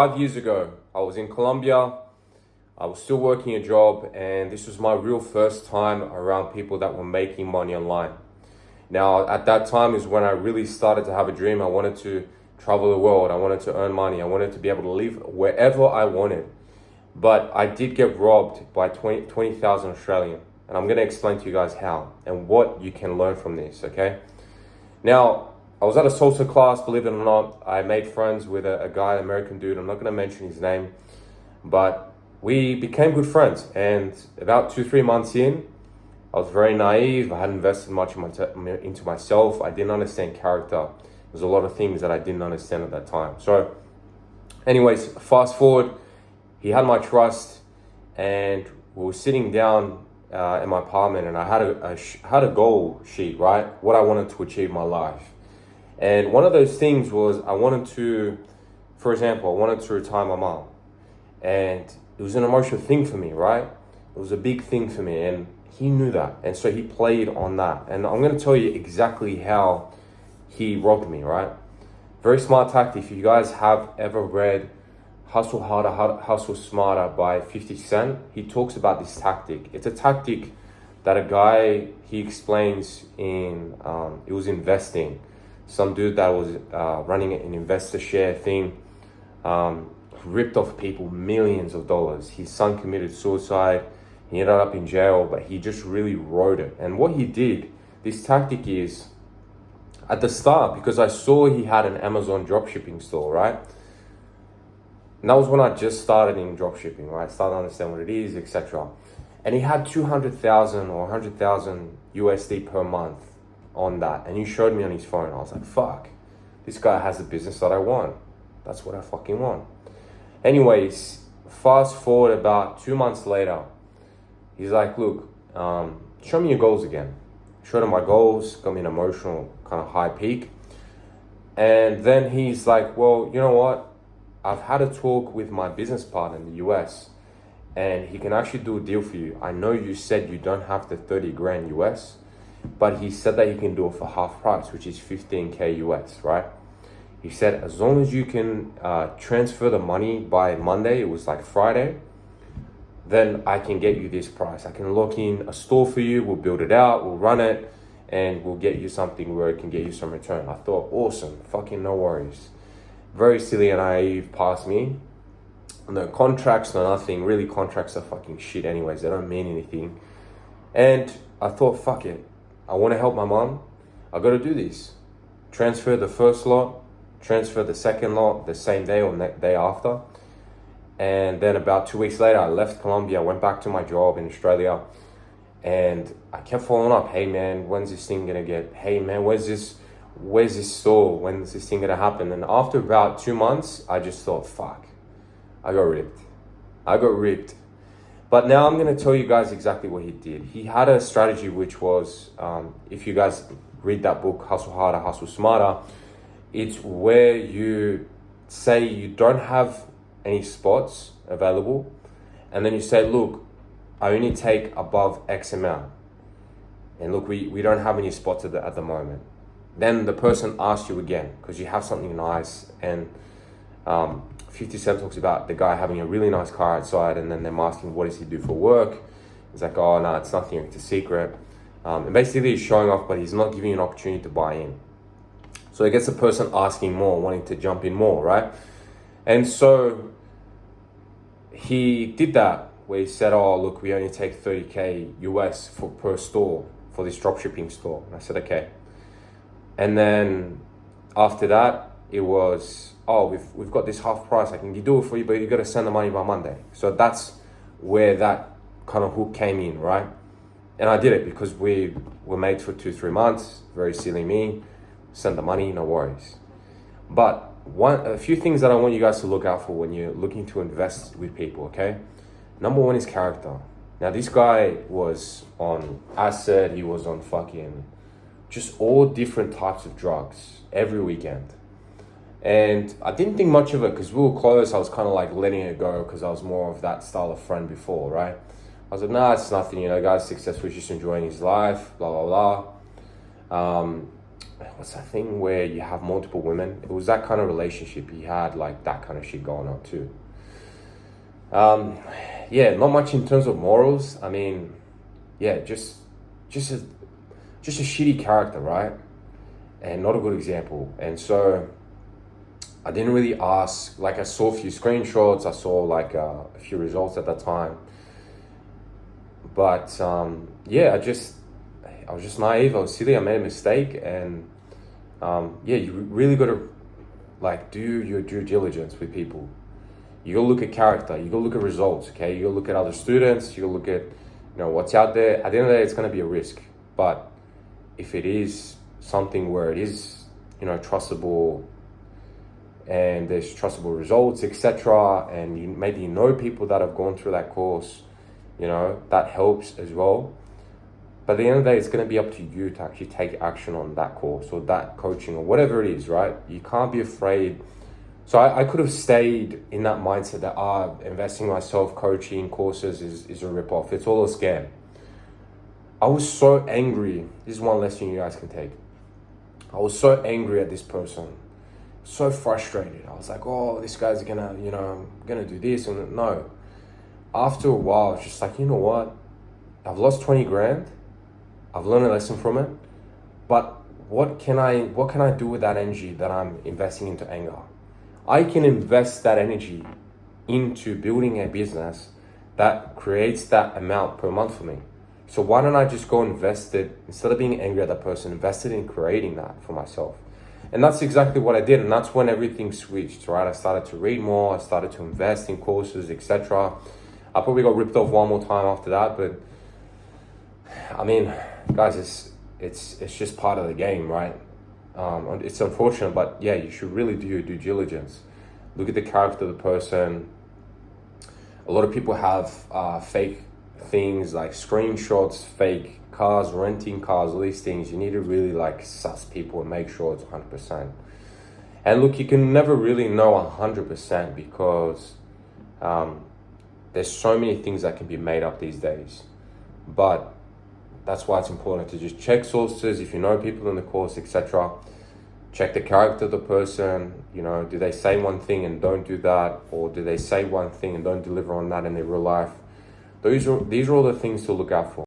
5 years ago, I was in Colombia. I was still working a job, and this was my real first time around people that were making money online. Now, at that time is when I really started to have a dream. I wanted to travel the world. I wanted to earn money. I wanted to be able to live wherever I wanted. But I did get robbed by 20,000 Australian. And I'm going to explain to you guys how and what you can learn from this, okay? Now, I was at a salsa class, believe it or not. I made friends with a guy, an American dude. I'm not going to mention his name, but we became good friends. And about 2-3 months in, I was very naive. I hadn't invested much into myself. I didn't understand character. There's a lot of things that I didn't understand at that time. So anyways, fast forward, he had my trust, and we were sitting down in my apartment, and I had a goal sheet, right? What I wanted to achieve in my life. And one of those things was I wanted to, for example, I wanted to retire my mom. And it was an emotional thing for me, right? It was a big thing for me, and he knew that. And so he played on that. And I'm going to tell you exactly how he robbed me, right? Very smart tactic. If you guys have ever read Hustle Harder, Hustle Smarter by 50 Cent, he talks about this tactic. It's a tactic that a guy, he explains in, it was investing. Some dude that was running an investor share thing, ripped off people millions of dollars. His son committed suicide. He ended up in jail, but he just really rode it. And what he did, this tactic is, at the start, because I saw he had an Amazon dropshipping store, right? And that was when I just started in dropshipping, right? Started to understand what it is, etc. And he had 200,000 or 100,000 USD per month on that. And he showed me on his phone. I was like, fuck, this guy has the business that I want. That's what I fucking want. Anyways, fast forward about 2 months later, he's like, look, show me your goals again. Showed him my goals, got me an emotional kind of high peak. And then he's like, well, you know what? I've had a talk with my business partner in the US, and he can actually do a deal for you. I know you said you don't have the 30 grand US, but he said that he can do it for half price, which is 15K US, right? He said, as long as you can transfer the money by Monday, it was like Friday, then I can get you this price. I can lock in a store for you. We'll build it out. We'll run it, and we'll get you something where it can get you some return. I thought, awesome, fucking no worries. Very silly and naive past me. No contracts, no nothing. Really, contracts are fucking shit anyways. They don't mean anything. And I thought, fuck it. I want to help my mom. I got to do this. Transfer the first lot, transfer the second lot the same day or day after. And then about 2 weeks later, I left Colombia, went back to my job in Australia. And I kept following up. Hey man, when's this thing gonna get? Hey man, where's this store? When's this thing gonna happen? And after about 2 months, I just thought, fuck, I got ripped. But now I'm gonna tell you guys exactly what he did. He had a strategy which was, if you guys read that book, Hustle Harder, Hustle Smarter, it's where you say you don't have any spots available, and then you say, look, I only take above X amount. And look, we don't have any spots at the moment. Then the person asks you again, because you have something nice, and 50 Cent talks about the guy having a really nice car outside, and then them asking, what does he do for work? He's like, oh, no, it's nothing, it's a secret. And basically he's showing off, but he's not giving you an opportunity to buy in. So it gets the person asking more, wanting to jump in more, right? And so he did that, where he said, oh, look, we only take 30K US per store for this dropshipping store. And I said, okay. And then after that, it was, oh, we've got this half price. I can do it for you, but you got to send the money by Monday. So that's where that kind of hook came in, right? And I did it because we were mates for 2-3 months. Very silly me. Send the money, no worries. But a few things that I want you guys to look out for when you're looking to invest with people, okay? Number one is character. Now, this guy was on acid. He was on fucking just all different types of drugs every weekend. And I didn't think much of it because we were close. I was kind of like letting it go because I was more of that style of friend before, right? I was like, nah, it's nothing, guy's successful, he's just enjoying his life, blah, blah, blah. what's that thing where you have multiple women? It was that kind of relationship. He had like that kind of shit going on too. Um, yeah, not much in terms of morals. I mean, yeah, just a just a shitty character, right? And not a good example. And so I didn't really ask. Like I saw a few screenshots, I saw like a few results at that time. But yeah, I was just naive. I was silly. I made a mistake, and yeah, you really got to like do your due diligence with people. You gotta look at character. You gotta look at results. Okay, you gotta look at other students. You gotta look at what's out there. At the end of the day, it's gonna be a risk. But if it is something where it is trustable and there's trustable results, etc., and maybe you know people that have gone through that course, that helps as well. But at the end of the day, it's going to be up to you to actually take action on that course or that coaching or whatever it is, right? You can't be afraid. So I could have stayed in that mindset that investing in myself, coaching, courses is a ripoff. It's all a scam. I was so angry. This is one lesson you guys can take. I was so angry at this person, so frustrated. I was like, oh, this guy's gonna do this. And no. After a while, it's just like, you know what? I've lost 20 grand. I've learned a lesson from it. But what can I do with that energy that I'm investing into anger? I can invest that energy into building a business that creates that amount per month for me. So why don't I just go invest it, instead of being angry at that person, invest it in creating that for myself? And that's exactly what I did. And that's when everything switched, right? I started to read more. I started to invest in courses, etc. I probably got ripped off one more time after that. But I mean, guys, it's just part of the game, right? It's unfortunate, but yeah, you should really do your due diligence. Look at the character of the person. A lot of people have fake things like screenshots, fake cars, renting cars, all these things. You need to really like suss people and make sure it's 100%. And look, you can never really know 100% because there's so many things that can be made up these days. But that's why it's important to just check sources. If you know people in the course, etc., check the character of the person. Do they say one thing and don't do that, or do they say one thing and don't deliver on that in their real life? These are all the things to look out for.